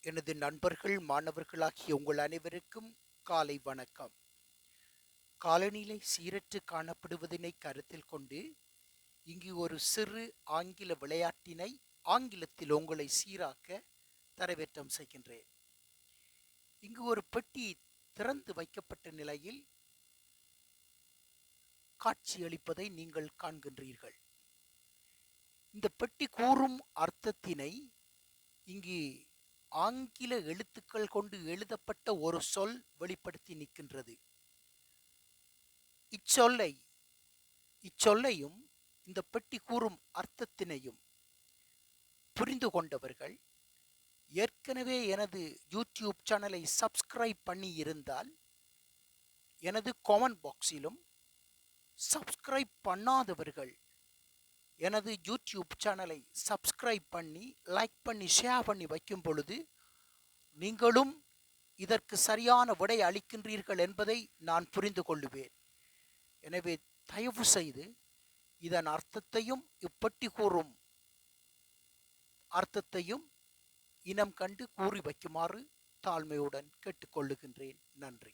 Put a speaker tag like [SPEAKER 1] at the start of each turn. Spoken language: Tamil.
[SPEAKER 1] எனது நண்பர்கள் மாணவர்களாகிய உங்கள் அனைவருக்கும் காலை வணக்கம். காலநிலை சீரற்று காணப்படுவதனை கருத்தில் கொண்டு இங்கு ஒரு சிறு ஆங்கில விளையாட்டினை ஆங்கிலத்தில் உங்களை சீராக்க தரவேற்றம் செய்கின்றேன். இங்கு ஒரு பெட்டி திறந்து வைக்கப்பட்ட நிலையில் காட்சியளிப்பதை நீங்கள் காண்கின்றீர்கள். இந்த பெட்டி கூறும் அர்த்தத்தினை இங்கு ஆங்கில எழுத்துக்கள் கொண்டு எழுதப்பட்ட ஒரு சொல் வெளிப்படுத்தி நிற்கின்றது. இச்சொல்லையும் இந்த பெட்டி கூறும் அர்த்தத்தினையும் புரிந்து கொண்டவர்கள் ஏற்கனவே எனது யூடியூப் சேனலை சப்ஸ்கிரைப் பண்ணி இருந்தால் எனது கமெண்ட் பாக்ஸிலும், சப்ஸ்கிரைப் பண்ணாதவர்கள் எனது யூடியூப் சேனலை சப்ஸ்கிரைப் பண்ணி லைக் பண்ணி ஷேர் பண்ணி வைக்கும் பொழுது நீங்களும் இதற்கு சரியான விடை அளிக்கின்றீர்கள் என்பதை நான் புரிந்து கொள்ளுவேன். எனவே தயவு செய்து இதன் அர்த்தத்தையும் இப்பட்டி கூறும் அர்த்தத்தையும் இனம் கண்டு கூறி வைக்குமாறு தாழ்மையுடன் கேட்டுக்கொள்ளுகின்றேன். நன்றி.